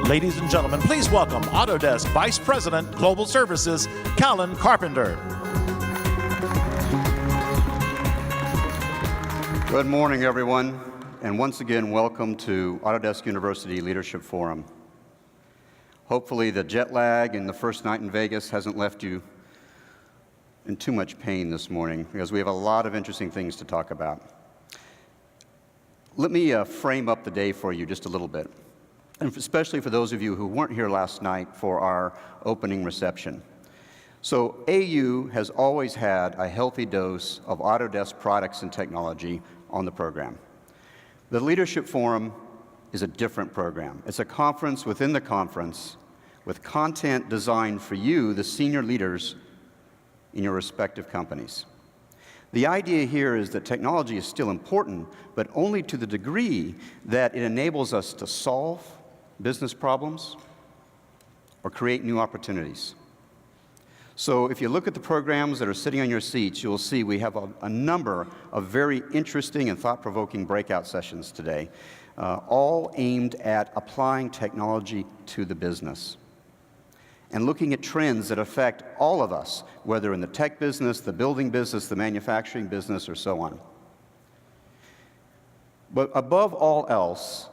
Ladies and gentlemen, please welcome Autodesk Vice President, Global Services, Callan Carpenter. Good morning, everyone, and once again, welcome to Autodesk University Leadership Forum. Hopefully, the jet lag and the first night in Vegas hasn't left you in too much pain this morning, because we have a lot of interesting things to talk about. Let me frame up the day for you just a little bit, and especially for those of you who weren't here last night for our opening reception. So AU has always had a healthy dose of Autodesk products and technology on the program. The Leadership Forum is a different program. It's a conference within the conference with content designed for you, the senior leaders in your respective companies. The idea here is that technology is still important, but only to the degree that it enables us to solve business problems or create new opportunities. So if you look at the programs that are sitting on your seats, you'll see we have a number of very interesting and thought-provoking breakout sessions today, all aimed at applying technology to the business and looking at trends that affect all of us, whether in the tech business, the building business, the manufacturing business, or so on. But above all else,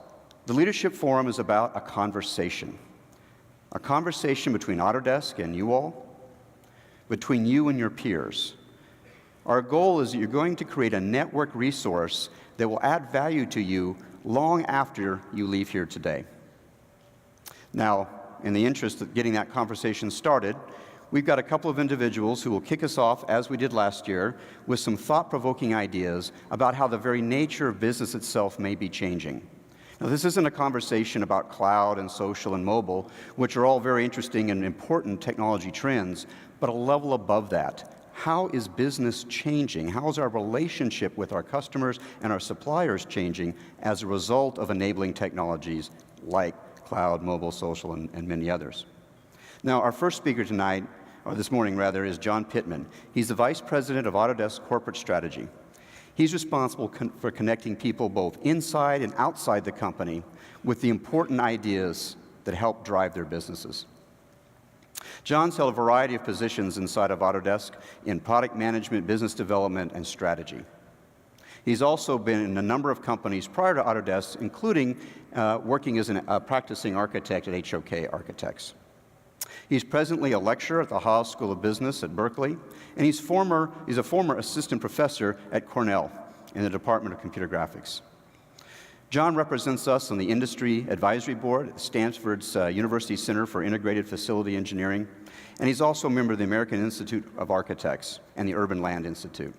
the Leadership Forum is about a conversation between Autodesk and you all, between you and your peers. Our goal is that you're going to create a network resource that will add value to you long after you leave here today. Now, in the interest of getting that conversation started, we've got a couple of individuals who will kick us off, as we did last year, with some thought-provoking ideas about how the very nature of business itself may be changing. Now, this isn't a conversation about cloud and social and mobile, which are all very interesting and important technology trends, but a level above that. How is business changing? How is our relationship with our customers and our suppliers changing as a result of enabling technologies like cloud, mobile, social, and many others? Now, our first speaker tonight, or this morning rather, is John Pittman. He's the Vice President of Autodesk Corporate Strategy. He's responsible for connecting people both inside and outside the company with the important ideas that help drive their businesses. John's held a variety of positions inside of Autodesk in product management, business development, and strategy. He's also been in a number of companies prior to Autodesk, including working as a practicing architect at HOK Architects. He's presently a lecturer at the Haas School of Business at Berkeley, and he's a former assistant professor at Cornell in the Department of Computer Graphics. John represents us on the Industry Advisory Board at Stanford's University Center for Integrated Facility Engineering, and he's also a member of the American Institute of Architects and the Urban Land Institute.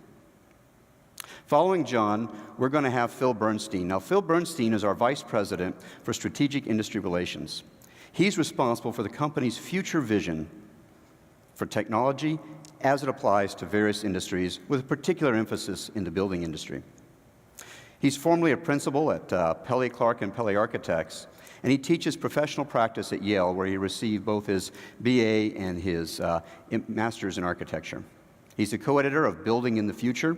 Following John, we're going to have Phil Bernstein. Now, Phil Bernstein is our Vice President for Strategic Industry Relations. He's responsible for the company's future vision for technology as it applies to various industries, with a particular emphasis in the building industry. He's formerly a principal at Pelley Clark and Pelley Architects, and he teaches professional practice at Yale, where he received both his BA and his Master's in Architecture. He's a co-editor of Building in the Future,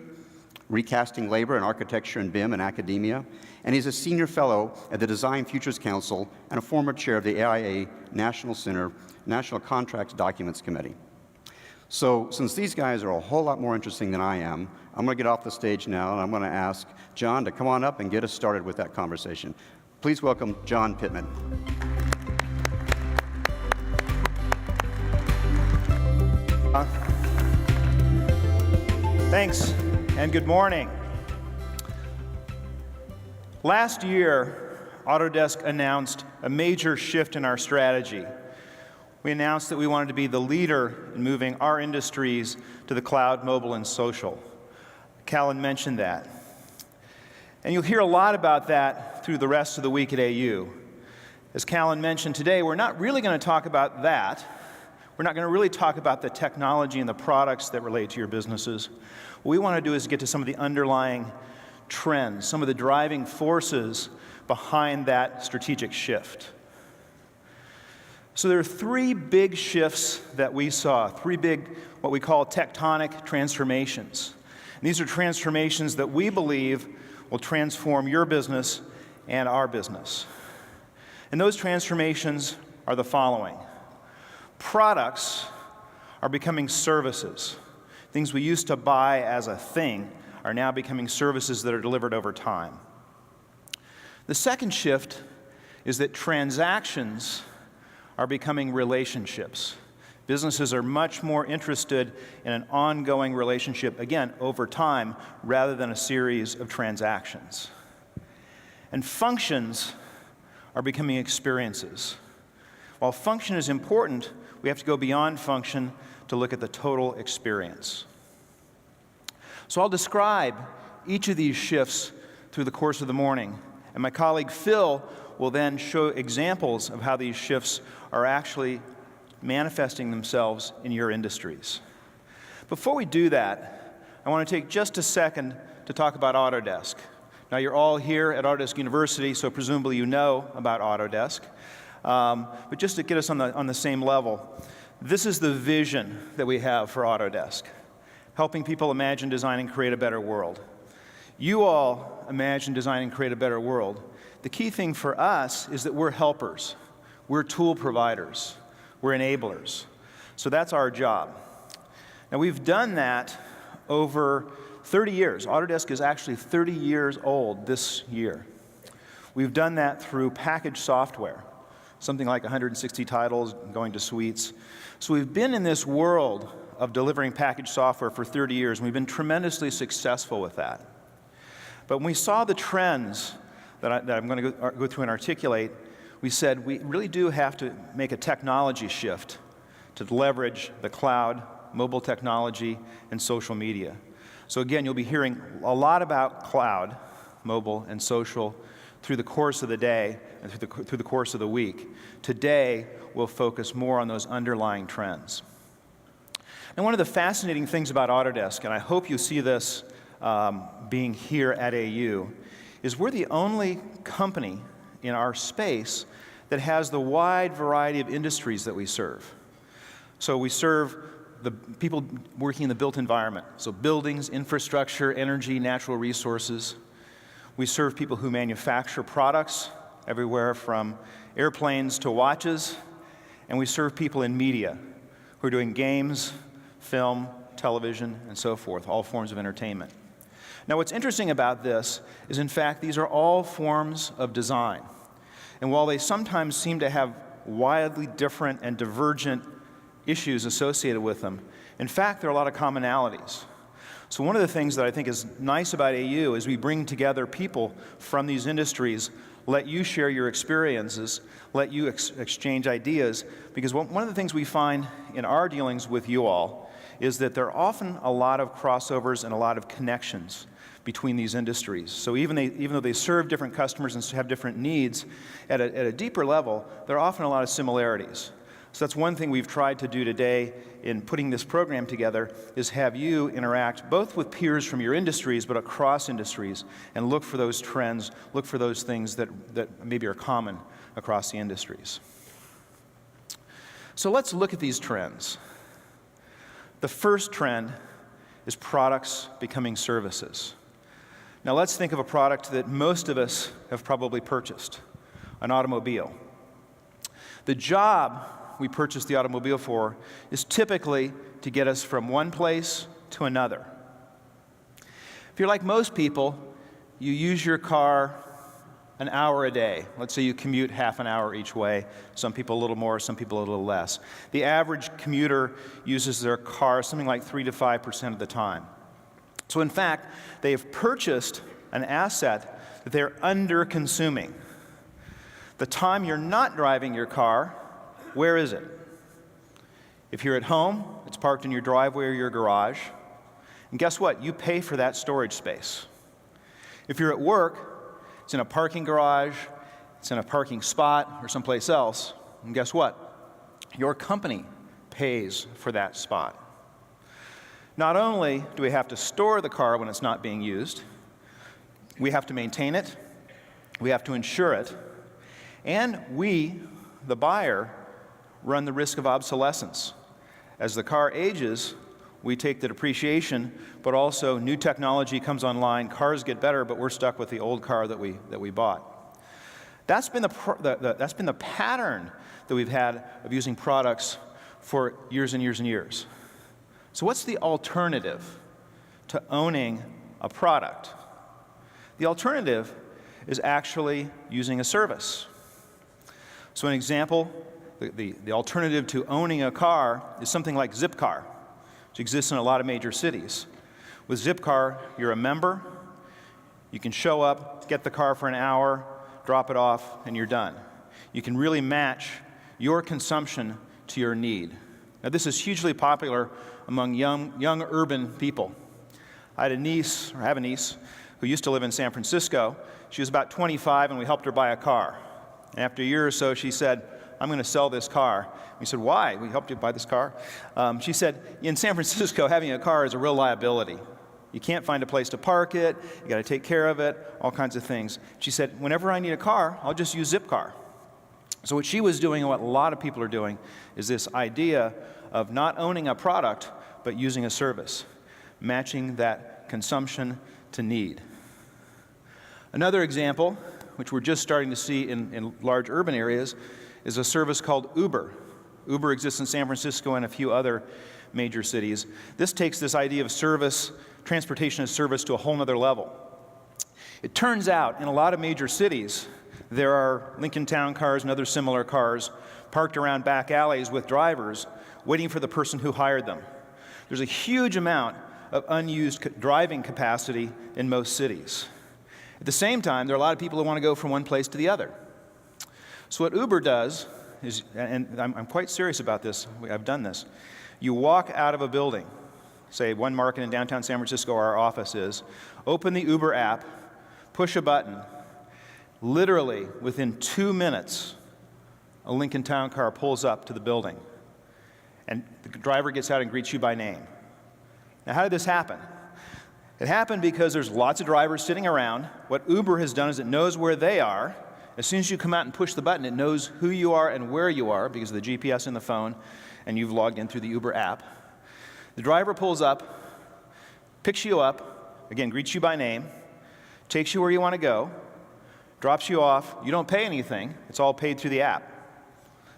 Recasting Labor and Architecture in BIM and Academia, and he's a senior fellow at the Design Futures Council and a former chair of the AIA National Center National Contracts Documents Committee. So since these guys are a whole lot more interesting than I am, I'm going to get off the stage now, and I'm going to ask John to come on up and get us started with that conversation. Please welcome John Pittman. Thanks, and good morning. Last year, Autodesk announced a major shift in our strategy. We announced that we wanted to be the leader in moving our industries to the cloud, mobile, and social. Callan mentioned that. And you'll hear a lot about that through the rest of the week at AU. As Callan mentioned today, we're not really going to talk about that. We're not going to really talk about the technology and the products that relate to your businesses. What we want to do is get to some of the underlying trends, some of the driving forces behind that strategic shift. So there are three big shifts that we saw, three big, what we call tectonic transformations. And these are transformations that we believe will transform your business and our business. And those transformations are the following. Products are becoming services. Things we used to buy as a thing are now becoming services that are delivered over time. The second shift is that transactions are becoming relationships. Businesses are much more interested in an ongoing relationship, again, over time, rather than a series of transactions. And functions are becoming experiences. While function is important, we have to go beyond function to look at the total experience. So I'll describe each of these shifts through the course of the morning, and my colleague Phil will then show examples of how these shifts are actually manifesting themselves in your industries. Before we do that, I want to take just a second to talk about Autodesk. Now, you're all here at Autodesk University, so presumably you know about Autodesk. But just to get us on the same level, this is the vision that we have for Autodesk, helping people imagine, design, and create a better world. You all imagine, design, and create a better world. The key thing for us is that we're helpers. We're tool providers. We're enablers. So that's our job. Now, we've done that over 30 years. Autodesk is actually 30 years old this year. We've done that through packaged software, something like 160 titles going to suites. So we've been in this world of delivering packaged software for 30 years, and we've been tremendously successful with that. But when we saw the trends that I'm going to go through and articulate, we said we really do have to make a technology shift to leverage the cloud, mobile technology, and social media. So again, you'll be hearing a lot about cloud, mobile, and social through the course of the day and through the course of the week. Today, we'll focus more on those underlying trends. And one of the fascinating things about Autodesk, and I hope you see this being here at AU, is we're the only company in our space that has the wide variety of industries that we serve. So we serve the people working in the built environment, so buildings, infrastructure, energy, natural resources. We serve people who manufacture products, everywhere from airplanes to watches, and we serve people in media who are doing games, film, television, and so forth, all forms of entertainment. Now, what's interesting about this is, in fact, these are all forms of design. And while they sometimes seem to have wildly different and divergent issues associated with them, in fact, there are a lot of commonalities. So one of the things that I think is nice about AU is we bring together people from these industries, let you share your experiences, let you exchange ideas, because one of the things we find in our dealings with you all is that there are often a lot of crossovers and a lot of connections between these industries. So even though they serve different customers and have different needs, at a deeper level, there are often a lot of similarities. So that's one thing we've tried to do today in putting this program together, is have you interact both with peers from your industries, but across industries, and look for those trends, look for those things that maybe are common across the industries. So let's look at these trends. The first trend is products becoming services. Now let's think of a product that most of us have probably purchased, an automobile. The job we purchase the automobile for is typically to get us from one place to another. If you're like most people, you use your car an hour a day. Let's say you commute half an hour each way. Some people a little more, some people a little less. The average commuter uses their car something like 3 to 5% of the time. So in fact, they have purchased an asset that they're under-consuming. The time you're not driving your car, where is it? If you're at home, it's parked in your driveway or your garage. And guess what? You pay for that storage space. If you're at work, it's in a parking garage, it's in a parking spot, or someplace else. And guess what? Your company pays for that spot. Not only do we have to store the car when it's not being used, we have to maintain it, we have to insure it, and we, the buyer, run the risk of obsolescence. As the car ages, we take the depreciation, but also new technology comes online, cars get better, but we're stuck with the old car that we bought. That's been the pattern that we've had of using products for years and years and years. So what's the alternative to owning a product? The alternative is actually using a service. So an example, the alternative to owning a car is something like Zipcar, which exists in a lot of major cities. With Zipcar, you're a member. You can show up, get the car for an hour, drop it off, and you're done. You can really match your consumption to your need. Now, this is hugely popular among young urban people. I have a niece, who used to live in San Francisco. She was about 25, and we helped her buy a car. And after a year or so, she said, I'm going to sell this car. We said, why? We helped you buy this car? She said, in San Francisco, having a car is a real liability. You can't find a place to park it, you got to take care of it, all kinds of things. She said, whenever I need a car, I'll just use Zipcar. So what she was doing, and what a lot of people are doing, is this idea of not owning a product, but using a service, matching that consumption to need. Another example, which we're just starting to see in large urban areas, is a service called Uber. Uber exists in San Francisco and a few other major cities. This takes this idea of service, transportation as service, to a whole nother level. It turns out in a lot of major cities, there are Lincoln Town cars and other similar cars parked around back alleys with drivers waiting for the person who hired them. There's a huge amount of unused driving capacity in most cities. At the same time, there are a lot of people who want to go from one place to the other. So what Uber does is, and I'm quite serious about this, I've done this, you walk out of a building, say one market in downtown San Francisco where our office is, open the Uber app, push a button, literally within 2 minutes, a Lincoln Town car pulls up to the building, and the driver gets out and greets you by name. Now, how did this happen? It happened because there's lots of drivers sitting around. What Uber has done is it knows where they are. As soon as you come out and push the button, it knows who you are and where you are because of the GPS in the phone, and you've logged in through the Uber app. The driver pulls up, picks you up, again, greets you by name, takes you where you want to go, drops you off. You don't pay anything. It's all paid through the app.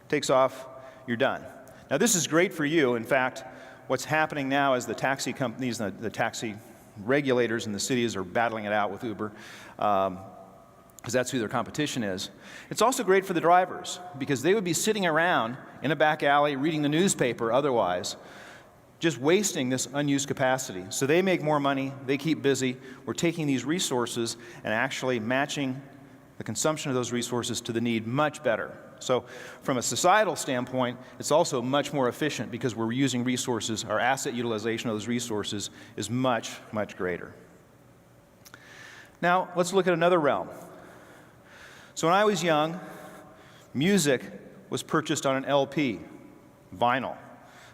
Takes off, you're done. Now, this is great for you. In fact, what's happening now is the taxi companies, the taxi regulators in the cities are battling it out with Uber, because that's who their competition is. It's also great for the drivers, because they would be sitting around in a back alley reading the newspaper otherwise, just wasting this unused capacity. So they make more money, they keep busy. We're taking these resources and actually matching the consumption of those resources to the need much better. So from a societal standpoint, it's also much more efficient because we're using resources, our asset utilization of those resources is much, much greater. Now, let's look at another realm. So when I was young, music was purchased on an LP, vinyl.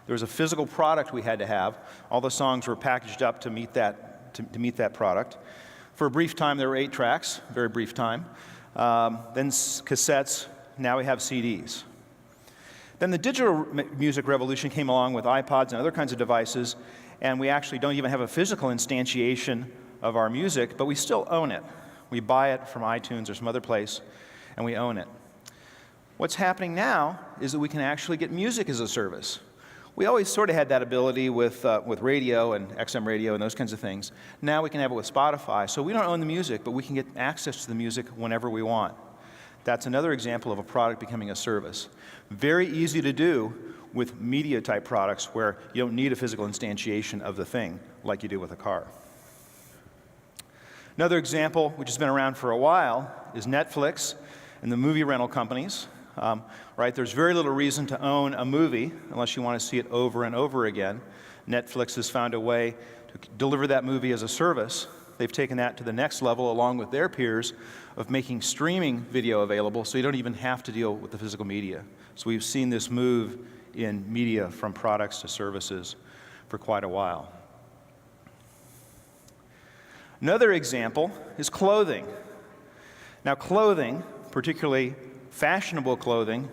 There was a physical product we had to have. All the songs were packaged up to meet that product. For a brief time, there were 8 tracks, very brief time. Then cassettes. Now we have CDs. Then the digital music revolution came along with iPods and other kinds of devices, and we actually don't even have a physical instantiation of our music, but we still own it. We buy it from iTunes or some other place, and we own it. What's happening now is that we can actually get music as a service. We always sort of had that ability with radio and XM radio and those kinds of things. Now we can have it with Spotify, so we don't own the music, but we can get access to the music whenever we want. That's another example of a product becoming a service. Very easy to do with media-type products where you don't need a physical instantiation of the thing like you do with a car. Another example, which has been around for a while, is Netflix and the movie rental companies. Right? There's very little reason to own a movie unless you want to see it over and over again. Netflix has found a way to deliver that movie as a service. They've taken that to the next level along with their peers of making streaming video available so you don't even have to deal with the physical media. So we've seen this move in media from products to services for quite a while. Another example is clothing. Now, clothing, particularly fashionable clothing,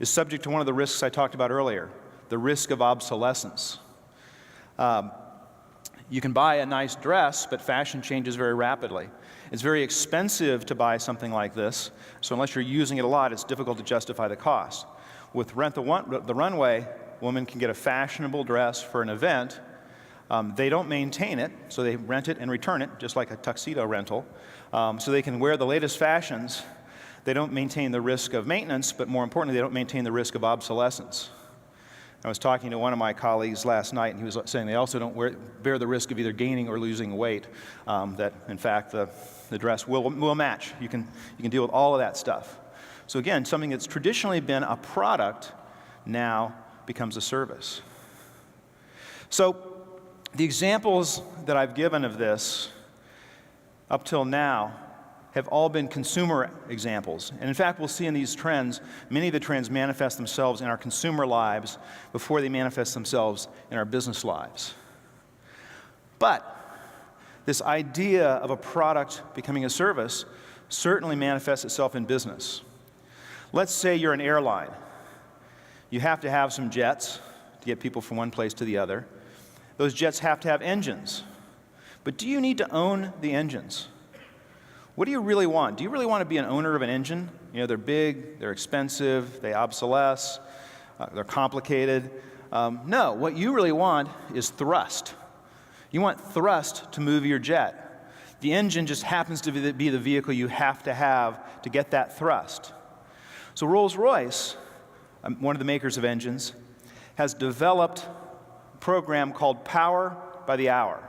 is subject to one of the risks I talked about earlier, the risk of obsolescence. You can buy a nice dress, but fashion changes very rapidly. It's very expensive to buy something like this, so unless you're using it a lot, it's difficult to justify the cost. With Rent the Runway, a woman can get a fashionable dress for an event. They don't maintain it, so they rent it and return it, just like a tuxedo rental. So they can wear the latest fashions. They don't maintain the risk of maintenance, but more importantly, they don't maintain the risk of obsolescence. I was talking to one of my colleagues last night, and he was saying they also don't bear the risk of either gaining or losing weight, that in fact the dress will match. You can deal with all of that stuff. So again, something that's traditionally been a product now becomes a service. So the examples that I've given of this up till now have all been consumer examples. And in fact, we'll see in these trends, many of the trends manifest themselves in our consumer lives before they manifest themselves in our business lives. But this idea of a product becoming a service certainly manifests itself in business. Let's say you're an airline. You have to have some jets to get people from one place to the other. Those jets have to have engines. But do you need to own the engines? What do you really want? Do you really want to be an owner of an engine? You know, they're big, they're expensive, they obsolesce, they're complicated. No, what you really want is thrust. You want thrust to move your jet. The engine just happens to be the vehicle you have to get that thrust. So Rolls-Royce, one of the makers of engines, has developed a program called Power by the Hour.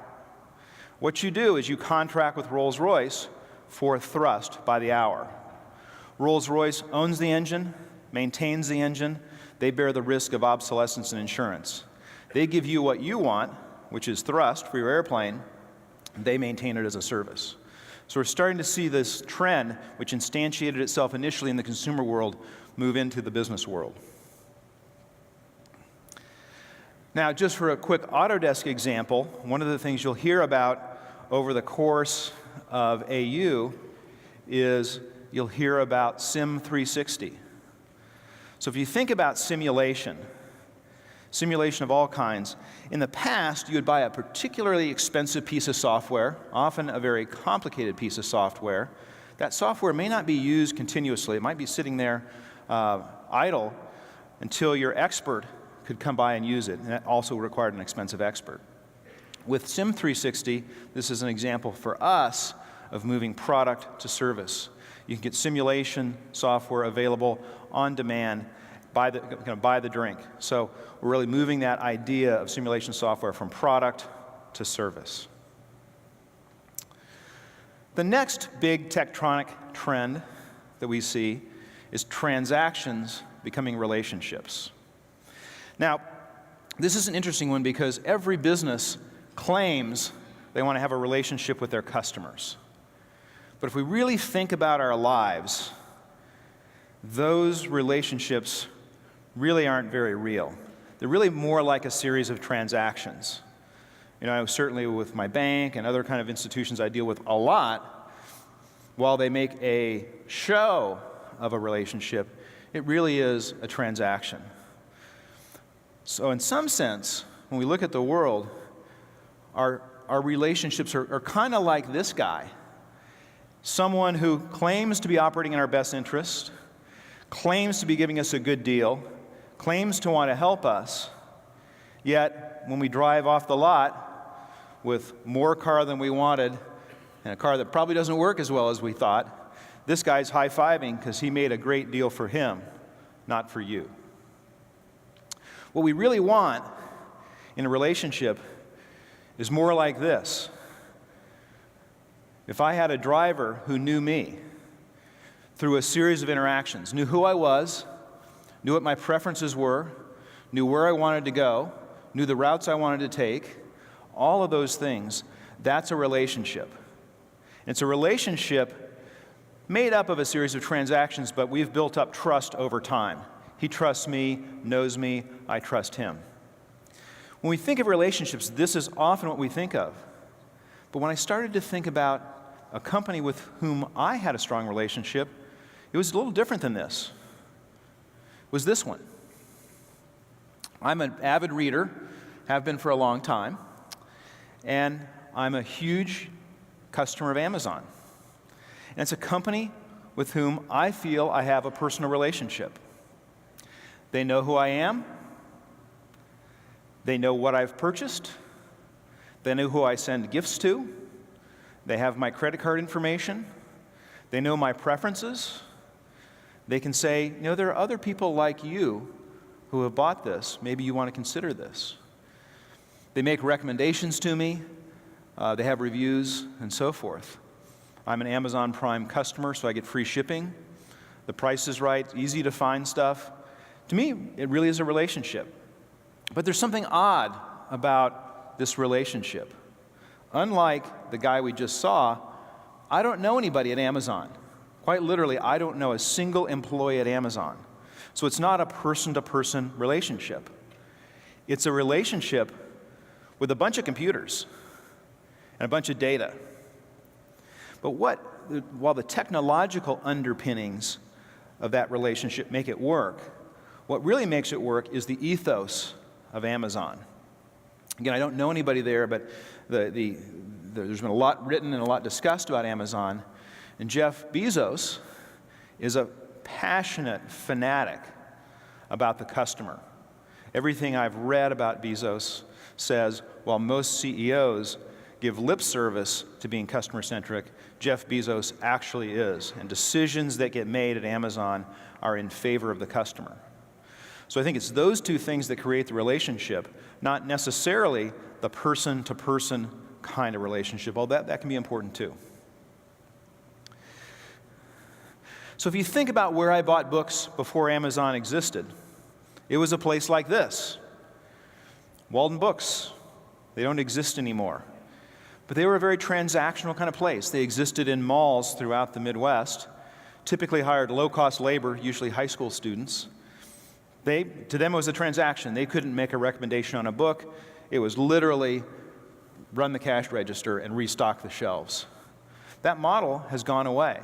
What you do is you contract with Rolls-Royce for thrust by the hour. Rolls-Royce owns the engine, maintains the engine. They bear the risk of obsolescence and insurance. They give you what you want, which is thrust for your airplane. They maintain it as a service. So we're starting to see this trend, which instantiated itself initially in the consumer world, move into the business world. Now, just for a quick Autodesk example, one of the things you'll hear about over the course of AU is you'll hear about Sim 360. So if you think about simulation of all kinds, in the past you would buy a particularly expensive piece of software, often a very complicated piece of software. That software may not be used continuously. It might be sitting there idle until your expert could come by and use it, and that also required an expensive expert. With Sim 360, this is an example for us of moving product to service. You can get simulation software available on demand by the drink. So we're really moving that idea of simulation software from product to service. The next big tectonic trend that we see is transactions becoming relationships. Now, this is an interesting one because every business claims they want to have a relationship with their customers. But if we really think about our lives, those relationships really aren't very real. They're really more like a series of transactions. You know, certainly with my bank and other kind of institutions I deal with a lot, while they make a show of a relationship, it really is a transaction. So in some sense, when we look at the world, our relationships are kind of like this guy. Someone who claims to be operating in our best interest, claims to be giving us a good deal, claims to want to help us, yet when we drive off the lot with more car than we wanted and a car that probably doesn't work as well as we thought, this guy's high-fiving because he made a great deal for him, not for you. What we really want in a relationship is more like this. If I had a driver who knew me through a series of interactions, knew who I was, knew what my preferences were, knew where I wanted to go, knew the routes I wanted to take, all of those things, that's a relationship. It's a relationship made up of a series of transactions, but we've built up trust over time. He trusts me, knows me, I trust him. When we think of relationships, this is often what we think of. But when I started to think about a company with whom I had a strong relationship, it was a little different than this. It was this one. I'm an avid reader, have been for a long time, and I'm a huge customer of Amazon. And it's a company with whom I feel I have a personal relationship. They know who I am. They know what I've purchased. They know who I send gifts to. They have my credit card information. They know my preferences. They can say, you know, there are other people like you who have bought this. Maybe you want to consider this. They make recommendations to me. They have reviews and so forth. I'm an Amazon Prime customer, so I get free shipping. The price is right, easy to find stuff. To me, it really is a relationship. But there's something odd about this relationship. Unlike the guy we just saw, I don't know anybody at Amazon. Quite literally, I don't know a single employee at Amazon. So it's not a person-to-person relationship. It's a relationship with a bunch of computers and a bunch of data. But while the technological underpinnings of that relationship make it work, what really makes it work is the ethos of Amazon. Again, I don't know anybody there, but there's been a lot written and a lot discussed about Amazon. And Jeff Bezos is a passionate fanatic about the customer. Everything I've read about Bezos says, while most CEOs give lip service to being customer-centric, Jeff Bezos actually is. And decisions that get made at Amazon are in favor of the customer. So I think it's those two things that create the relationship, not necessarily the person-to-person kind of relationship, although that can be important too. So if you think about where I bought books before Amazon existed, it was a place like this. Waldenbooks. They don't exist anymore. But they were a very transactional kind of place. They existed in malls throughout the Midwest, typically hired low-cost labor, usually high school students. To them it was a transaction. They couldn't make a recommendation on a book. It was literally run the cash register and restock the shelves. That model has gone away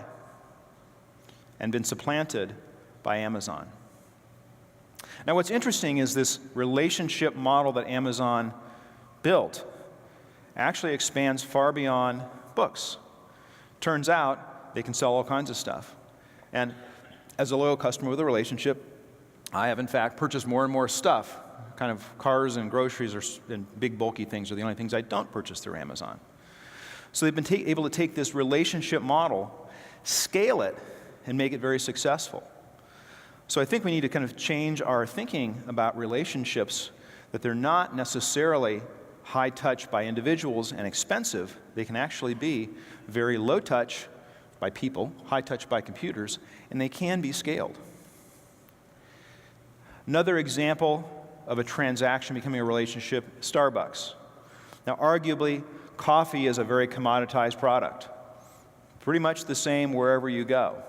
and been supplanted by Amazon. Now what's interesting is this relationship model that Amazon built actually expands far beyond books. Turns out they can sell all kinds of stuff. And as a loyal customer with a relationship, I have in fact purchased more and more stuff. Kind of cars and groceries and big bulky things are the only things I don't purchase through Amazon. So they've been able to take this relationship model, scale it, and make it very successful. So I think we need to kind of change our thinking about relationships, that they're not necessarily high touch by individuals and expensive. They can actually be very low touch by people, high touch by computers, and they can be scaled. Another example of a transaction becoming a relationship, Starbucks. Now arguably, coffee is a very commoditized product. Pretty much the same wherever you go,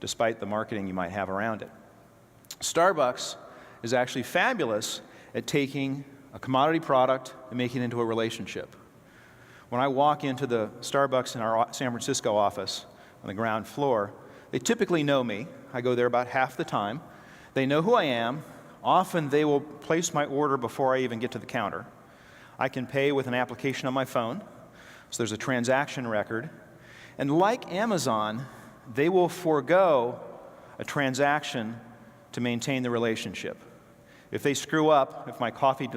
despite the marketing you might have around it. Starbucks is actually fabulous at taking a commodity product and making it into a relationship. When I walk into the Starbucks in our San Francisco office on the ground floor, they typically know me. I go there about half the time. They know who I am. Often they will place my order before I even get to the counter. I can pay with an application on my phone, so there's a transaction record. And like Amazon, they will forego a transaction to maintain the relationship. If they screw up, if my coffee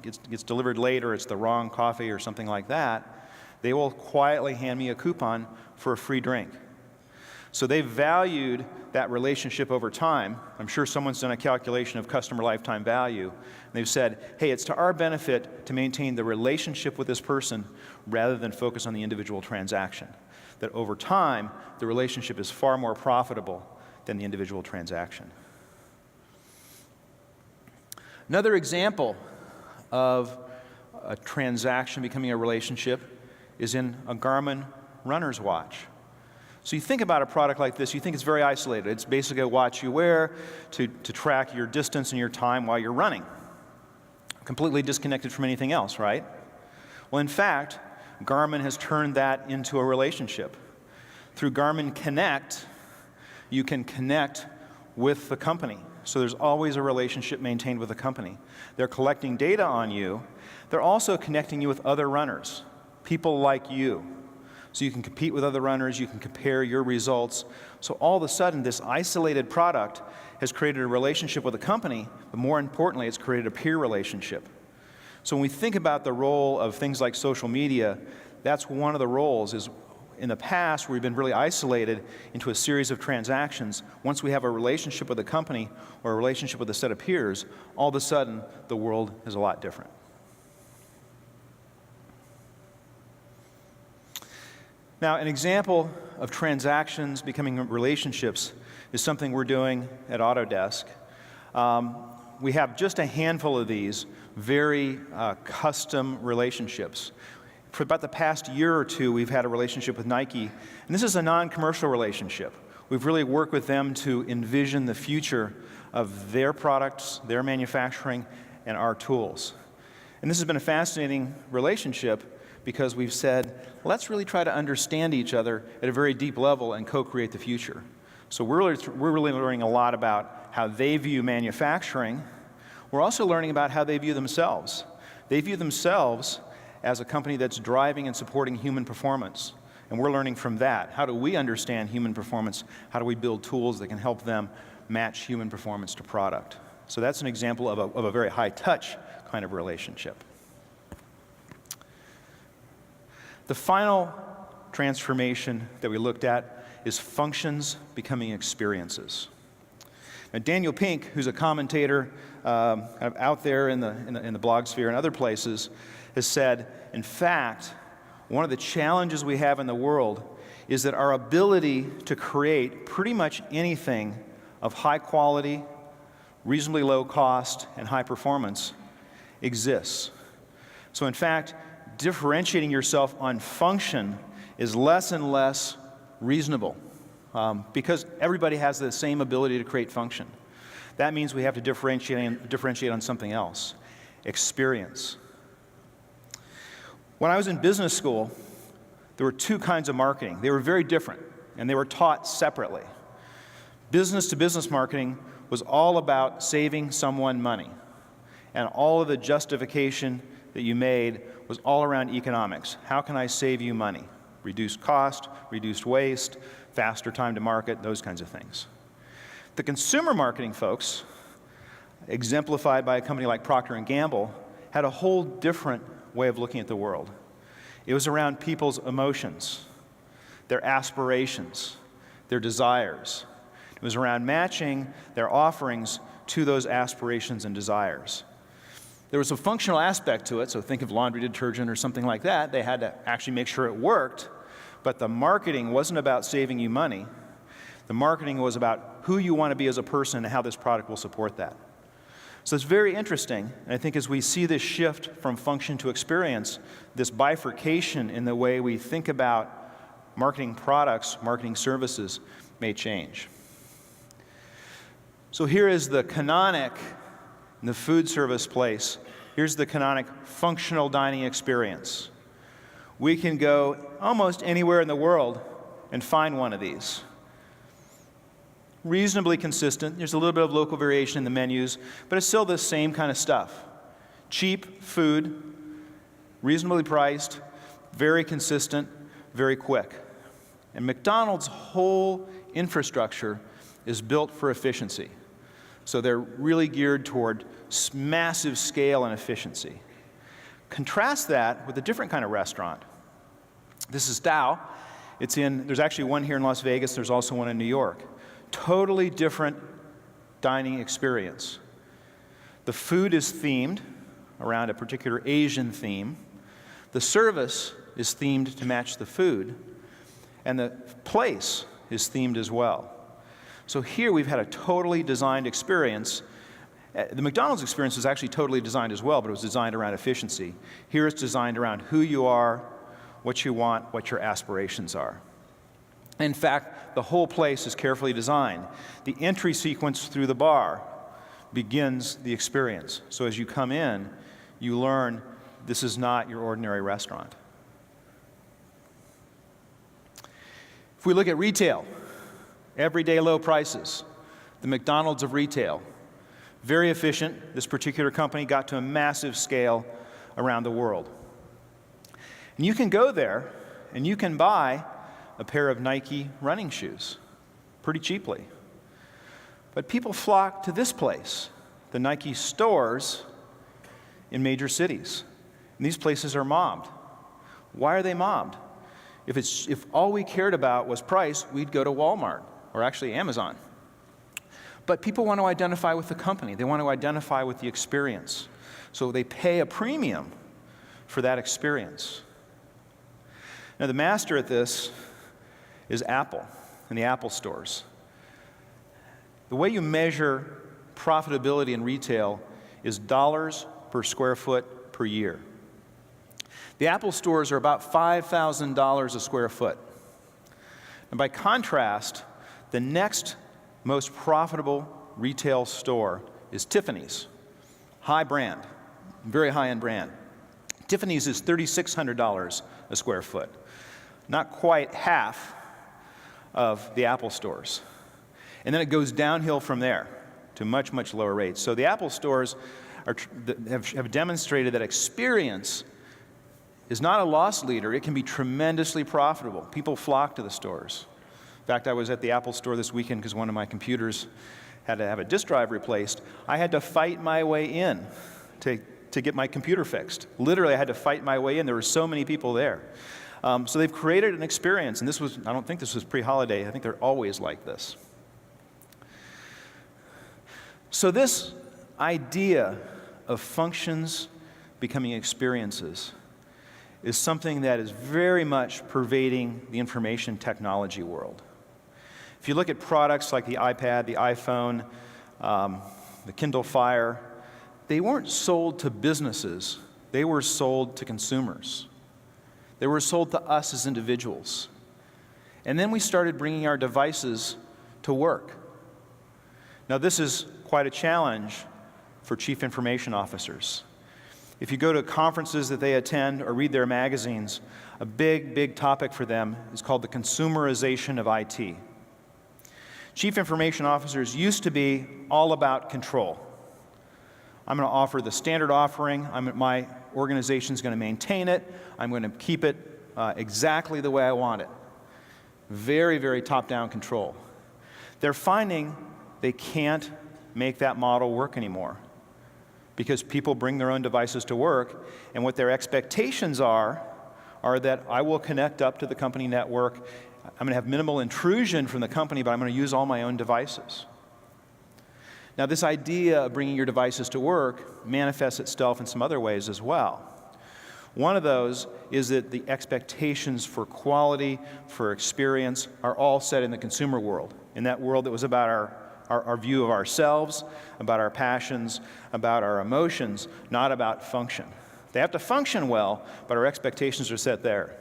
gets delivered late or it's the wrong coffee or something like that, they will quietly hand me a coupon for a free drink. So they've valued that relationship over time. I'm sure someone's done a calculation of customer lifetime value. And they've said, hey, it's to our benefit to maintain the relationship with this person rather than focus on the individual transaction. That over time, the relationship is far more profitable than the individual transaction. Another example of a transaction becoming a relationship is in a Garmin runner's watch. So you think about a product like this, you think it's very isolated. It's basically a watch you wear to track your distance and your time while you're running. Completely disconnected from anything else, right? Well, in fact, Garmin has turned that into a relationship. Through Garmin Connect, you can connect with the company. So there's always a relationship maintained with the company. They're collecting data on you. They're also connecting you with other runners, people like you. So you can compete with other runners, you can compare your results. So all of a sudden, this isolated product has created a relationship with a company, but more importantly, it's created a peer relationship. So when we think about the role of things like social media, that's one of the roles. Is in the past, we've been really isolated into a series of transactions. Once we have a relationship with a company or a relationship with a set of peers, all of a sudden, the world is a lot different. Now, an example of transactions becoming relationships is something we're doing at Autodesk. We have just a handful of these very custom relationships. For about the past year or two, we've had a relationship with Nike, and this is a non-commercial relationship. We've really worked with them to envision the future of their products, their manufacturing, and our tools. And this has been a fascinating relationship because we've said, let's really try to understand each other at a very deep level and co-create the future. So we're really learning a lot about how they view manufacturing. We're also learning about how they view themselves. They view themselves as a company that's driving and supporting human performance. And we're learning from that. How do we understand human performance? How do we build tools that can help them match human performance to product? So that's an example of a very high-touch kind of relationship. The final transformation that we looked at is functions becoming experiences. Now, Daniel Pink, who's a commentator kind of out there in the blog sphere and other places, has said, in fact, one of the challenges we have in the world is that our ability to create pretty much anything of high quality, reasonably low cost, and high performance exists. So in fact, differentiating yourself on function is less and less reasonable because everybody has the same ability to create function. That means we have to differentiate on something else, experience. When I was in business school, there were two kinds of marketing. They were very different, and they were taught separately. Business-to-business marketing was all about saving someone money, and all of the justification that you made was all around economics. How can I save you money? Reduced cost, reduced waste, faster time to market, those kinds of things. The consumer marketing folks, exemplified by a company like Procter & Gamble, had a whole different way of looking at the world. It was around people's emotions, their aspirations, their desires. It was around matching their offerings to those aspirations and desires. There was a functional aspect to it, so think of laundry detergent or something like that. They had to actually make sure it worked, but the marketing wasn't about saving you money. The marketing was about who you want to be as a person and how this product will support that. So it's very interesting, and I think as we see this shift from function to experience, this bifurcation in the way we think about marketing products, marketing services may change. So here is the canonic in the food service place. Here's the canonic functional dining experience. We can go almost anywhere in the world and find one of these. Reasonably consistent. There's a little bit of local variation in the menus, but it's still the same kind of stuff. Cheap food, reasonably priced, very consistent, very quick. And McDonald's whole infrastructure is built for efficiency. So they're really geared toward massive scale and efficiency. Contrast that with a different kind of restaurant. This is Dow. There's actually one here in Las Vegas. There's also one in New York. Totally different dining experience. The food is themed around a particular Asian theme. The service is themed to match the food. And the place is themed as well. So here we've had a totally designed experience. The McDonald's experience was actually totally designed as well, but it was designed around efficiency. Here it's designed around who you are, what you want, what your aspirations are. In fact, the whole place is carefully designed. The entry sequence through the bar begins the experience. So as you come in, you learn this is not your ordinary restaurant. If we look at retail, everyday low prices, the McDonald's of retail, very efficient. This particular company got to a massive scale around the world. And you can go there and you can buy a pair of Nike running shoes pretty cheaply. But people flock to this place, the Nike stores in major cities. And these places are mobbed. Why are they mobbed? If all we cared about was price, we'd go to Walmart, or actually Amazon. But people want to identify with the company. They want to identify with the experience. So they pay a premium for that experience. Now, the master at this is Apple and the Apple stores. The way you measure profitability in retail is dollars per square foot per year. The Apple stores are about $5,000 a square foot. And by contrast, the next most profitable retail store is Tiffany's. High brand, very high-end brand. Tiffany's is $3,600 a square foot. Not quite half of the Apple stores. And then it goes downhill from there to much, much lower rates. So the Apple stores have demonstrated that experience is not a loss leader. It can be tremendously profitable. People flock to the stores. In fact, I was at the Apple store this weekend because one of my computers had to have a disk drive replaced. I had to fight my way in to get my computer fixed. Literally, I had to fight my way in. There were so many people there. So they've created an experience, and I don't think this was pre-holiday. I think they're always like this. So this idea of functions becoming experiences is something that is very much pervading the information technology world. If you look at products like the iPad, the iPhone, the Kindle Fire, they weren't sold to businesses. They were sold to consumers. They were sold to us as individuals. And then we started bringing our devices to work. Now, this is quite a challenge for chief information officers. If you go to conferences that they attend or read their magazines, a big, big topic for them is called the consumerization of IT. Chief information officers used to be all about control. I'm going to offer the standard offering. My organization's going to maintain it. I'm going to keep it exactly the way I want it. Very, very top-down control. They're finding they can't make that model work anymore because people bring their own devices to work, and what their expectations are that I will connect up to the company network. I'm going to have minimal intrusion from the company, but I'm going to use all my own devices. Now, this idea of bringing your devices to work manifests itself in some other ways as well. One of those is that the expectations for quality, for experience, are all set in the consumer world, in that world that was about our view of ourselves, about our passions, about our emotions, not about function. They have to function well, but our expectations are set there.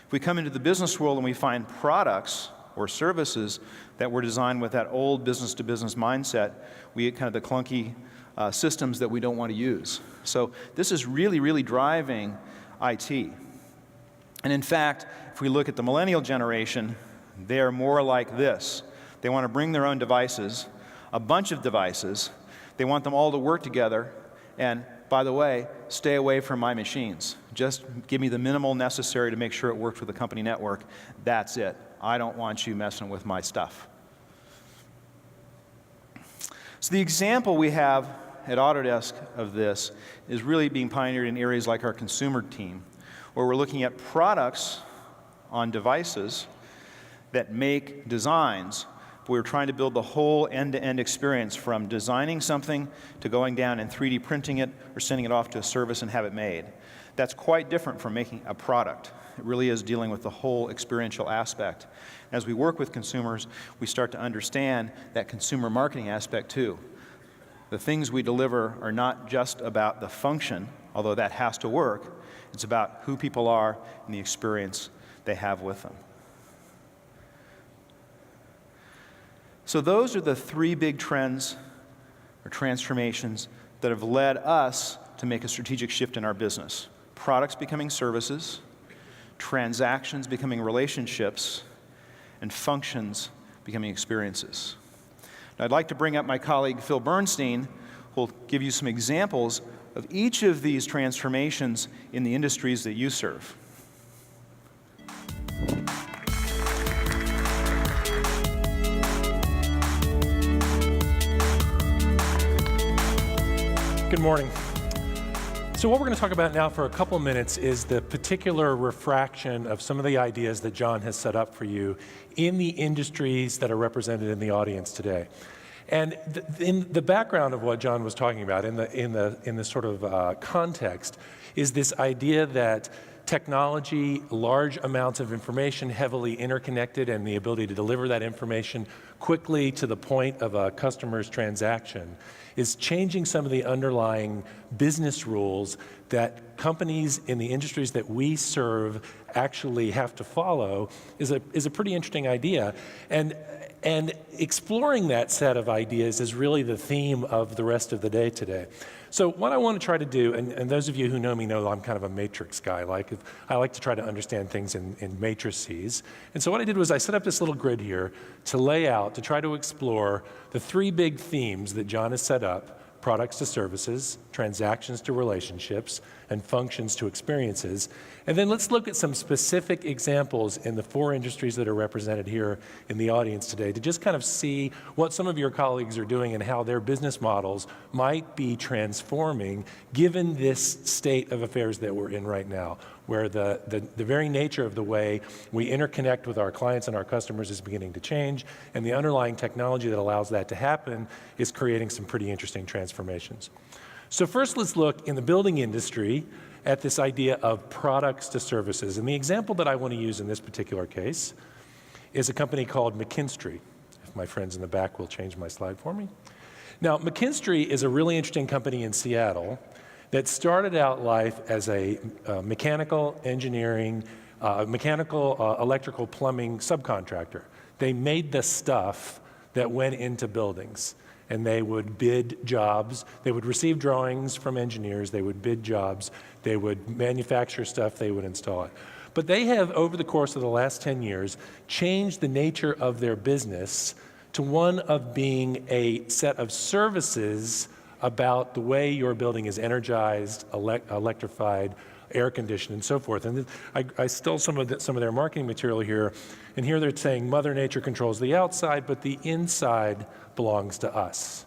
If we come into the business world and we find products or services that were designed with that old business-to-business mindset, we get kind of the clunky systems that we don't want to use. So this is really, really driving IT. And in fact, if we look at the millennial generation, they are more like this. They want to bring their own devices, a bunch of devices. They want them all to work together. And by the way, stay away from my machines. Just give me the minimal necessary to make sure it works with the company network. That's it. I don't want you messing with my stuff. So the example we have at Autodesk of this is really being pioneered in areas like our consumer team, where we're looking at products on devices that make designs. We're trying to build the whole end-to-end experience from designing something to going down and 3D printing it or sending it off to a service and have it made. That's quite different from making a product. It really is dealing with the whole experiential aspect. As we work with consumers, we start to understand that consumer marketing aspect too. The things we deliver are not just about the function, although that has to work. It's about who people are and the experience they have with them. So those are the three big trends or transformations that have led us to make a strategic shift in our business. Products becoming services, transactions becoming relationships, and functions becoming experiences. Now, I'd like to bring up my colleague Phil Bernstein, who will give you some examples of each of these transformations in the industries that you serve. Good morning. So what we're going to talk about now for a couple minutes is the particular refraction of some of the ideas that John has set up for you in the industries that are represented in the audience today. And in the background of what John was talking about, in the sort of context, is this idea that technology, large amounts of information, heavily interconnected, and the ability to deliver that information quickly to the point of a customer's transaction is changing some of the underlying business rules that companies in the industries that we serve actually have to follow is a pretty interesting idea. And exploring that set of ideas is really the theme of the rest of the day today. So what I want to try to do, and those of you who know me know I'm kind of a matrix guy. I like to try to understand things in matrices. And so what I did was I set up this little grid here to lay out, to try to explore the three big themes that John has set up: products to services, transactions to relationships, and functions to experiences. And then let's look at some specific examples in the four industries that are represented here in the audience today to just kind of see what some of your colleagues are doing and how their business models might be transforming given this state of affairs that we're in right now, where the very nature of the way we interconnect with our clients and our customers is beginning to change, and the underlying technology that allows that to happen is creating some pretty interesting transformations. So first, let's look in the building industry at this idea of products to services. And the example that I want to use in this particular case is a company called McKinstry. If my friends in the back will change my slide for me. Now, McKinstry is a really interesting company in Seattle that started out life as a mechanical engineering, electrical plumbing subcontractor. They made the stuff that went into buildings. And they would bid jobs. They would receive drawings from engineers. They would bid jobs. They would manufacture stuff. They would install it. But they have, over the course of the last 10 years, changed the nature of their business to one of being a set of services about the way your building is energized, electrified, air conditioned, and so forth. And I stole some of their marketing material here. And here they're saying Mother Nature controls the outside, but the inside belongs to us.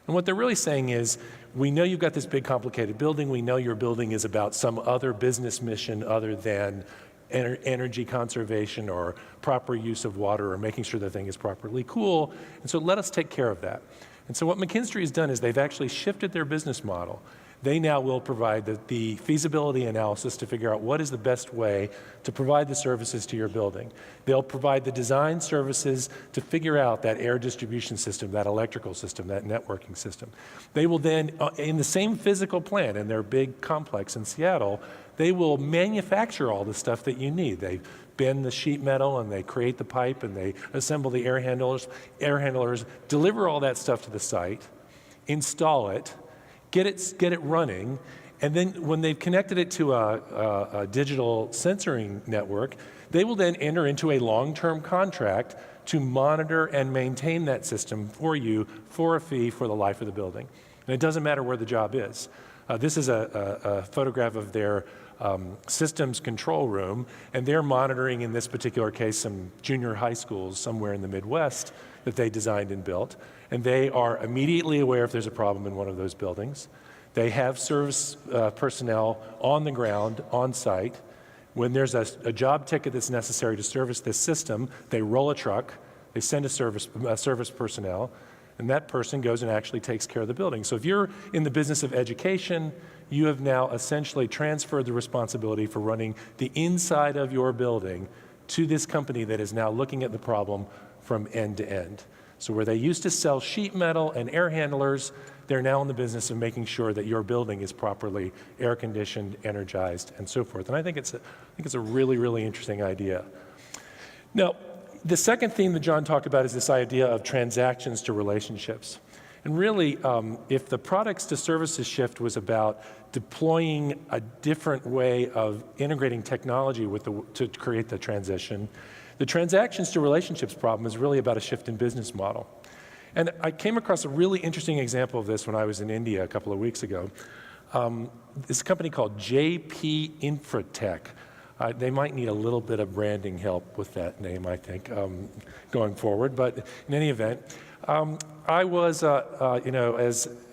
And what they're really saying is, we know you've got this big complicated building. We know your building is about some other business mission other than energy conservation or proper use of water or making sure the thing is properly cool. And so let us take care of that. And so what McKinstry has done is they've actually shifted their business model. They now will provide the feasibility analysis to figure out what is the best way to provide the services to your building. They'll provide the design services to figure out that air distribution system, that electrical system, that networking system. They will then, in the same physical plant, in their big complex in Seattle, they will manufacture all the stuff that you need. They bend the sheet metal and they create the pipe and they assemble the air handlers, deliver all that stuff to the site, install it, get it running, and then when they've connected it to a digital sensoring network, they will then enter into a long-term contract to monitor and maintain that system for you for a fee for the life of the building. And it doesn't matter where the job is. This is a photograph of their systems control room, and they're monitoring, in this particular case, some junior high schools somewhere in the Midwest that they designed and built. And they are immediately aware if there's a problem in one of those buildings. They have service personnel on the ground, on site. When there's a job ticket that's necessary to service this system, they roll a truck, they send a service personnel, and that person goes and actually takes care of the building. So if you're in the business of education, you have now essentially transferred the responsibility for running the inside of your building to this company that is now looking at the problem from end to end. So where they used to sell sheet metal and air handlers, they're now in the business of making sure that your building is properly air conditioned, energized, and so forth. And I think it's a really, really interesting idea. Now, the second theme that John talked about is this idea of transactions to relationships. And really, if the products to services shift was about deploying a different way of integrating technology to create the transition, the transactions to relationships problem is really about a shift in business model. And I came across a really interesting example of this when I was in India a couple of weeks ago. This company called Jaypee Infratech. They might need a little bit of branding help with that name, I think, going forward. But in any event, I was,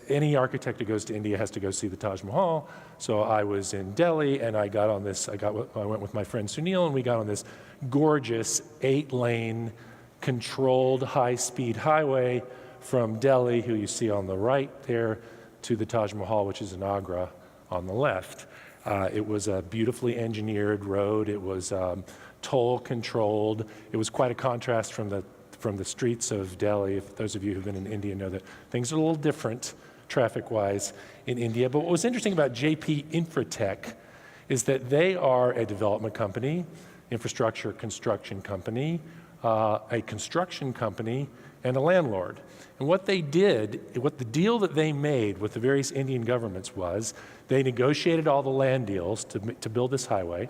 any architect who goes to India has to go see the Taj Mahal. So I was in Delhi, and I went with my friend Sunil, and we got on this gorgeous 8-lane controlled high-speed highway from Delhi, who you see on the right there, to the Taj Mahal, which is in Agra on the left. It was a beautifully engineered road. It was toll controlled. It was quite a contrast from the streets of Delhi. If those of you who've been in India know that things are a little different traffic-wise in India. But what was interesting about Jaypee Infratech is that they are a development company, infrastructure construction company, a construction company, and a landlord. And what they did, what the deal that they made with the various Indian governments was, they negotiated all the land deals to build this highway.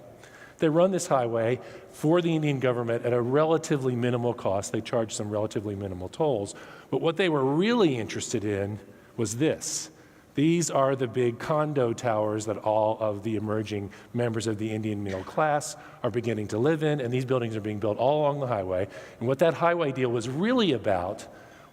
They run this highway for the Indian government at a relatively minimal cost. They charge some relatively minimal tolls. But what they were really interested in was this. These are the big condo towers that all of the emerging members of the Indian middle class are beginning to live in, and these buildings are being built all along the highway. And what that highway deal was really about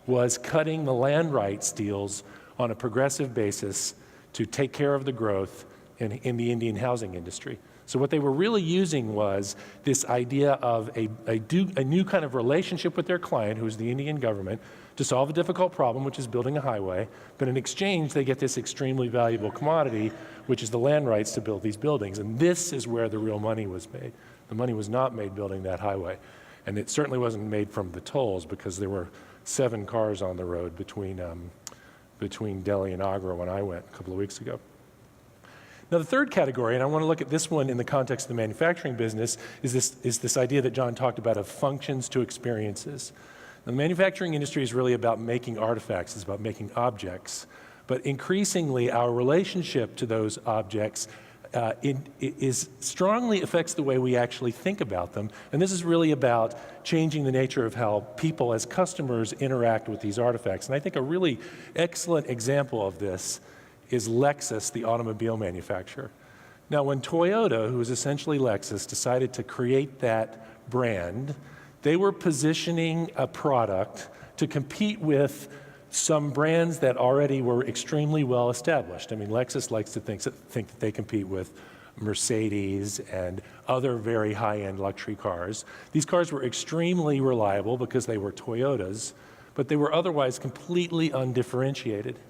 was cutting the land rights deals on a progressive basis to take care of the growth in the Indian housing industry. So what they were really using was this idea of a new kind of relationship with their client, who is the Indian government, to solve a difficult problem, which is building a highway. But in exchange, they get this extremely valuable commodity, which is the land rights to build these buildings. And this is where the real money was made. The money was not made building that highway. And it certainly wasn't made from the tolls, because there were 7 cars on the road between Delhi and Agra when I went a couple of weeks ago. Now, the third category, and I want to look at this one in the context of the manufacturing business, is this idea that John talked about of functions to experiences. Now, the manufacturing industry is really about making artifacts. It's about making objects. But increasingly, our relationship to those objects strongly affects the way we actually think about them. And this is really about changing the nature of how people as customers interact with these artifacts. And I think a really excellent example of this is Lexus, the automobile manufacturer. Now, when Toyota, who is essentially Lexus, decided to create that brand, they were positioning a product to compete with some brands that already were extremely well established. I mean, Lexus likes to think that they compete with Mercedes and other very high-end luxury cars. These cars were extremely reliable because they were Toyotas, but they were otherwise completely undifferentiated.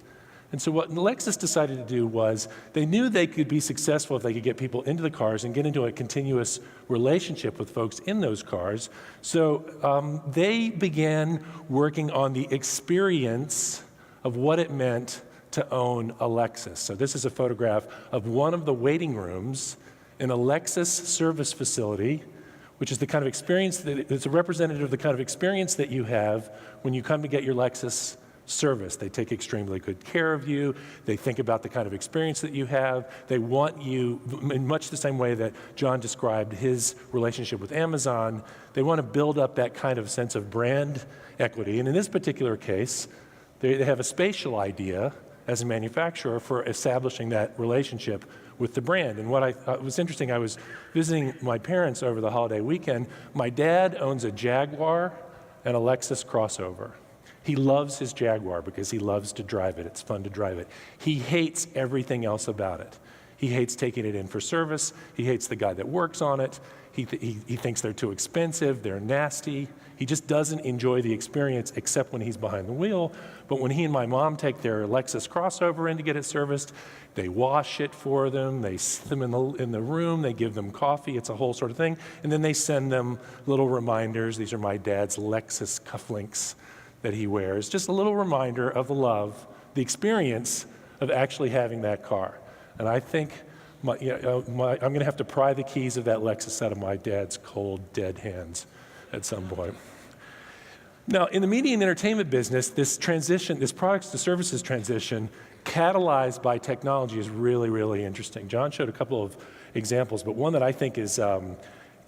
And so what Lexus decided to do was, they knew they could be successful if they could get people into the cars and get into a continuous relationship with folks in those cars. So they began working on the experience of what it meant to own a Lexus. So this is a photograph of one of the waiting rooms in a Lexus service facility, which is the kind of experience it's a representative of the kind of experience that you have when you come to get your Lexus service. They take extremely good care of you. They think about the kind of experience that you have. They want you, in much the same way that John described his relationship with Amazon, they want to build up that kind of sense of brand equity. And in this particular case, they have a spatial idea as a manufacturer for establishing that relationship with the brand. And what I thought was interesting, I was visiting my parents over the holiday weekend. My dad owns a Jaguar and a Lexus crossover. He loves his Jaguar because he loves to drive it. It's fun to drive it. He hates everything else about it. He hates taking it in for service. He hates the guy that works on it. He thinks they're too expensive. They're nasty. He just doesn't enjoy the experience except when he's behind the wheel. But when he and my mom take their Lexus crossover in to get it serviced, they wash it for them. They sit them in the room. They give them coffee. It's a whole sort of thing. And then they send them little reminders. These are my dad's Lexus cufflinks that he wears, just a little reminder of the love, the experience of actually having that car. And I think I'm going to have to pry the keys of that Lexus out of my dad's cold, dead hands at some point. Now, in the media and entertainment business, this transition, this products to services transition, catalyzed by technology, is really, really interesting. John showed a couple of examples, but one that I think is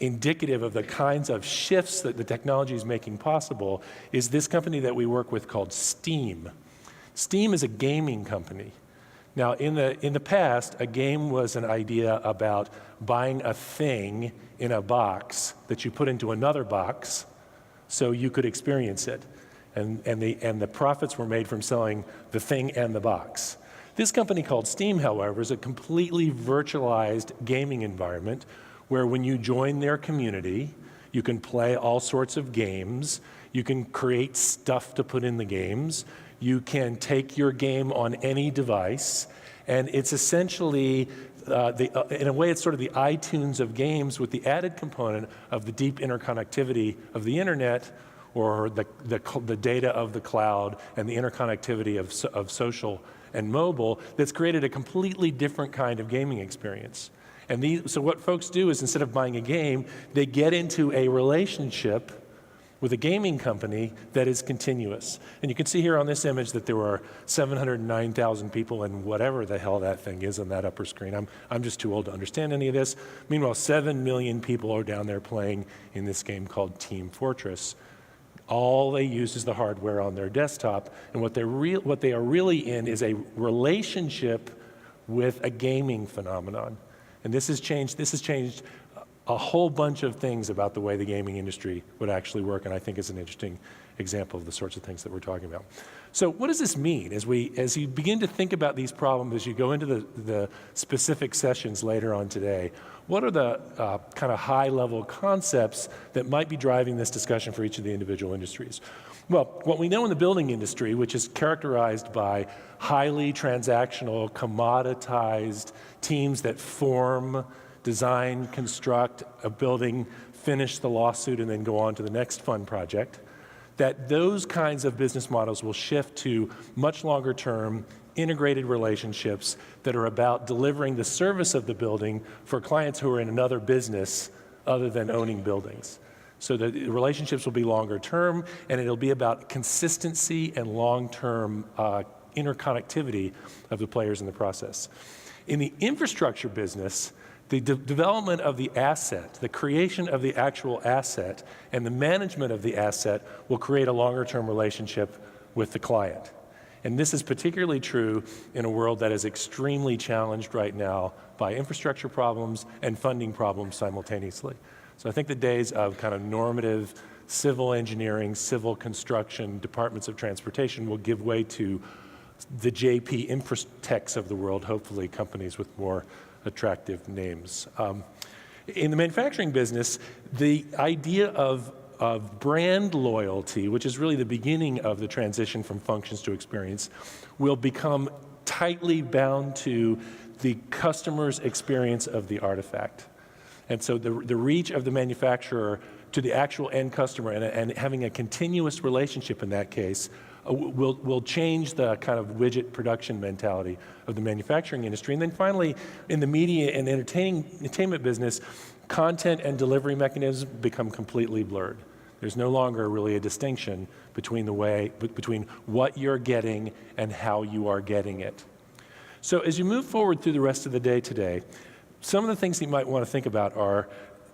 indicative of the kinds of shifts that the technology is making possible is this company that we work with called Steam. Steam is a gaming company. Now, in the past, a game was an idea about buying a thing in a box that you put into another box so you could experience it. and the profits were made from selling the thing and the box. This company called Steam, however, is a completely virtualized gaming environment where when you join their community, you can play all sorts of games, you can create stuff to put in the games, you can take your game on any device, and it's essentially, in a way, it's sort of the iTunes of games with the added component of the deep interconnectivity of the internet, or the data of the cloud and the interconnectivity of social and mobile that's created a completely different kind of gaming experience. And so what folks do is instead of buying a game, they get into a relationship with a gaming company that is continuous. And you can see here on this image that there are 709,000 people in whatever the hell that thing is on that upper screen. I'm just too old to understand any of this. Meanwhile, 7 million people are down there playing in this game called Team Fortress. All they use is the hardware on their desktop, and what they are really in is a relationship with a gaming phenomenon. And this has changed a whole bunch of things about the way the gaming industry would actually work, and I think is an interesting example of the sorts of things that we're talking about. So what does this mean? As you begin to think about these problems, as you go into the specific sessions later on today, what are the kind of high-level concepts that might be driving this discussion for each of the individual industries? Well, what we know in the building industry, which is characterized by highly transactional, commoditized teams that form, design, construct a building, finish the lawsuit, and then go on to the next fun project, that those kinds of business models will shift to much longer term integrated relationships that are about delivering the service of the building for clients who are in another business other than owning buildings. So the relationships will be longer term, and it'll be about consistency and long-term interconnectivity of the players in the process. In the infrastructure business, the development of the asset, the creation of the actual asset, and the management of the asset will create a longer-term relationship with the client. And this is particularly true in a world that is extremely challenged right now by infrastructure problems and funding problems simultaneously. So I think the days of kind of normative civil engineering, civil construction, departments of transportation will give way to the Jaypee Infratechs of the world, hopefully companies with more attractive names. In the manufacturing business, the idea of brand loyalty, which is really the beginning of the transition from functions to experience, will become tightly bound to the customer's experience of the artifact. And so the reach of the manufacturer to the actual end customer and having a continuous relationship in that case will change the kind of widget production mentality of the manufacturing industry. And then finally, in the media and entertainment business, content and delivery mechanisms become completely blurred. There's no longer really a distinction between what you're getting and how you are getting it. So as you move forward through the rest of the day today, some of the things you might want to think about are,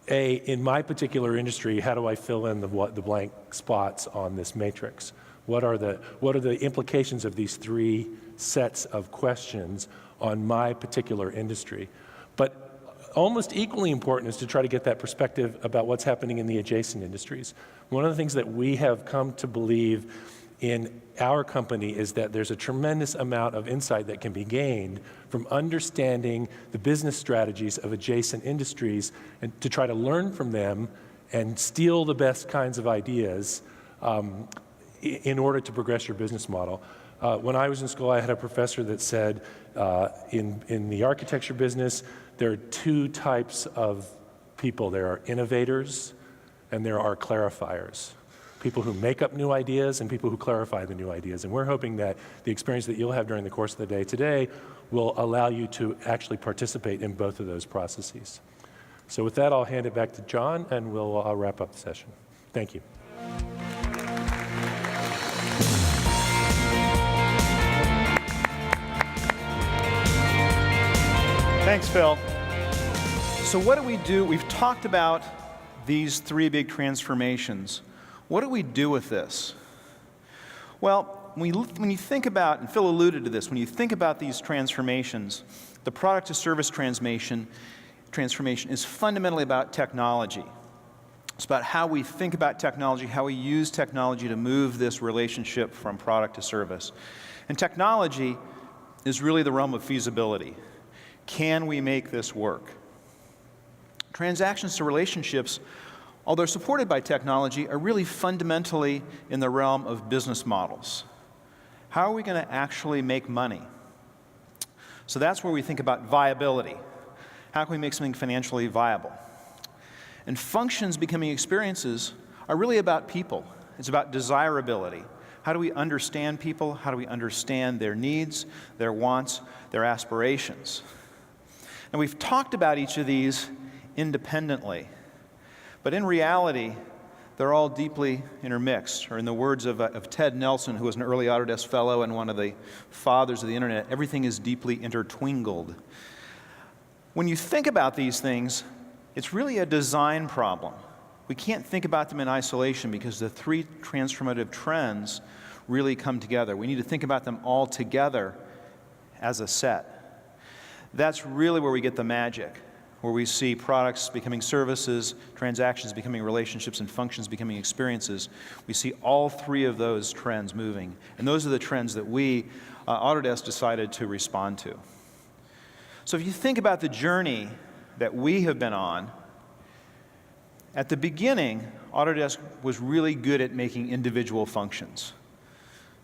in my particular industry, how do I fill in the blank spots on this matrix? What are the implications of these three sets of questions on my particular industry? But almost equally important is to try to get that perspective about what's happening in the adjacent industries. One of the things that we have come to believe in our company is that there's a tremendous amount of insight that can be gained from understanding the business strategies of adjacent industries and to try to learn from them and steal the best kinds of ideas in order to progress your business model. When I was in school, I had a professor that said in the architecture business, there are two types of people. There are innovators and there are clarifiers. People who make up new ideas and people who clarify the new ideas. And we're hoping that the experience that you'll have during the course of the day today will allow you to actually participate in both of those processes. So with that, I'll hand it back to John and we'll wrap up the session. Thank you. Thanks, Phil. So what do we do? We've talked about these three big transformations. What do we do with this? Well, when you think about, and Phil alluded to this, when you think about these transformations, the product to service transformation is fundamentally about technology. It's about how we think about technology, how we use technology to move this relationship from product to service. And technology is really the realm of feasibility. Can we make this work? Transactions to relationships, although supported by technology, are really fundamentally in the realm of business models. How are we going to actually make money? So that's where we think about viability. How can we make something financially viable? And functions becoming experiences are really about people. It's about desirability. How do we understand people? How do we understand their needs, their wants, their aspirations? And we've talked about each of these independently. But in reality, they're all deeply intermixed. Or in the words of Ted Nelson, who was an early Autodesk fellow and one of the fathers of the internet, everything is deeply intertwingled. When you think about these things, it's really a design problem. We can't think about them in isolation because the three transformative trends really come together. We need to think about them all together as a set. That's really where we get the magic, where we see products becoming services, transactions becoming relationships, and functions becoming experiences. We see all three of those trends moving. And those are the trends that we, Autodesk, decided to respond to. So if you think about the journey that we have been on, at the beginning, Autodesk was really good at making individual functions.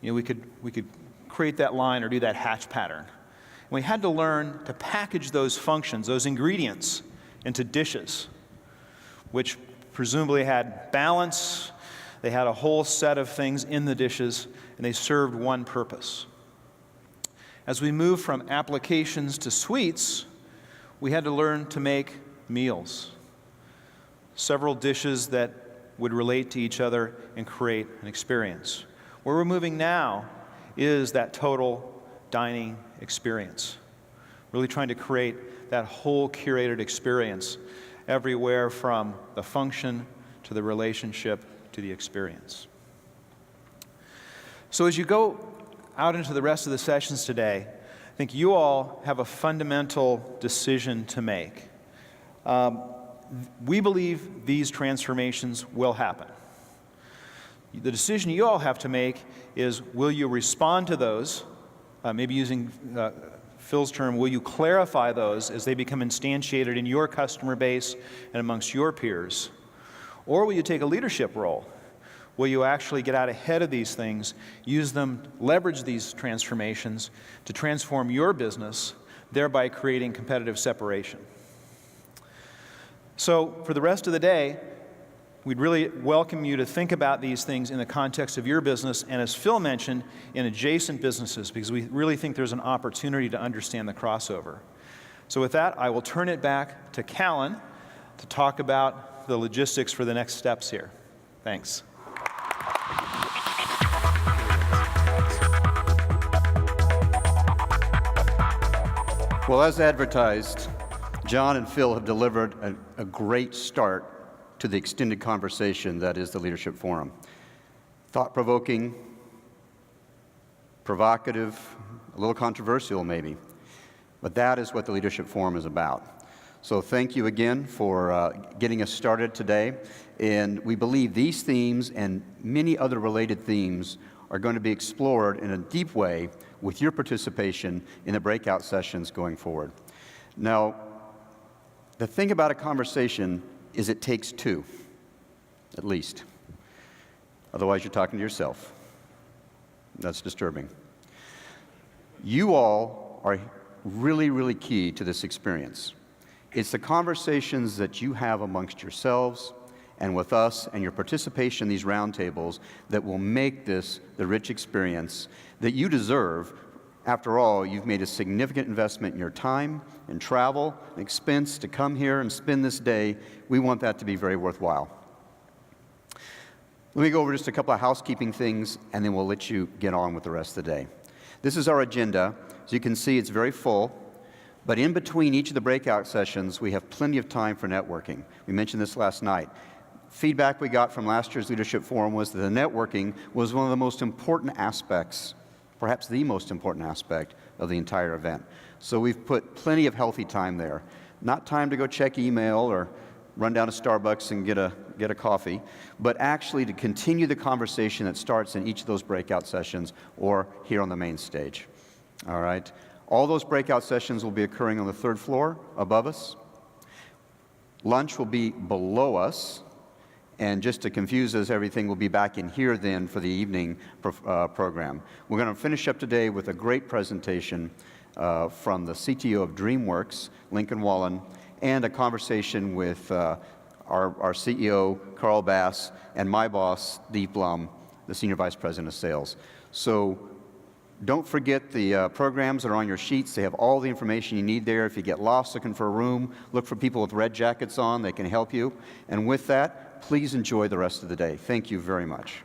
You know, we could create that line or do that hatch pattern. And we had to learn to package those functions, those ingredients, into dishes, which presumably had balance. They had a whole set of things in the dishes, and they served one purpose. As we moved from applications to suites, we had to learn to make meals. Several dishes that would relate to each other and create an experience. Where we're moving now is that total dining experience. Really trying to create that whole curated experience everywhere from the function to the relationship to the experience. So as you go out into the rest of the sessions today, I think you all have a fundamental decision to make. We believe these transformations will happen. The decision you all have to make is, will you respond to those? Maybe using Phil's term, will you clarify those as they become instantiated in your customer base and amongst your peers? Or will you take a leadership role? Will you actually get out ahead of these things, use them, leverage these transformations to transform your business, thereby creating competitive separation? So for the rest of the day, we'd really welcome you to think about these things in the context of your business, and as Phil mentioned, in adjacent businesses, because we really think there's an opportunity to understand the crossover. So with that, I will turn it back to Callan to talk about the logistics for the next steps here. Thanks. Well, as advertised, John and Phil have delivered a great start to the extended conversation that is the Leadership Forum. Thought-provoking, provocative, a little controversial maybe, but that is what the Leadership Forum is about. So thank you again for getting us started today, and we believe these themes and many other related themes are going to be explored in a deep way with your participation in the breakout sessions going forward. Now, the thing about a conversation is it takes two, at least. Otherwise, you're talking to yourself. That's disturbing. You all are really, really key to this experience. It's the conversations that you have amongst yourselves and with us and your participation in these roundtables that will make this the rich experience that you deserve. After all, you've made a significant investment in your time and travel and expense to come here and spend this day. We want that to be very worthwhile. Let me go over just a couple of housekeeping things, and then we'll let you get on with the rest of the day. This is our agenda. As you can see, it's very full. But in between each of the breakout sessions, we have plenty of time for networking. We mentioned this last night. Feedback we got from last year's Leadership Forum was that the networking was one of the most important aspects, perhaps the most important aspect of the entire event. So we've put plenty of healthy time there. Not time to go check email or run down to Starbucks and get a coffee, but actually to continue the conversation that starts in each of those breakout sessions or here on the main stage. All right? All those breakout sessions will be occurring on the 3rd floor above us. Lunch will be below us. And just to confuse us, everything will be back in here then for the evening program. We're going to finish up today with a great presentation from the CTO of DreamWorks, Lincoln Wallen, and a conversation with our CEO, Carl Bass, and my boss, Dee Blum, the Senior Vice President of Sales. So don't forget the programs that are on your sheets. They have all the information you need there. If you get lost looking for a room, look for people with red jackets on. They can help you. And with that, please enjoy the rest of the day. Thank you very much.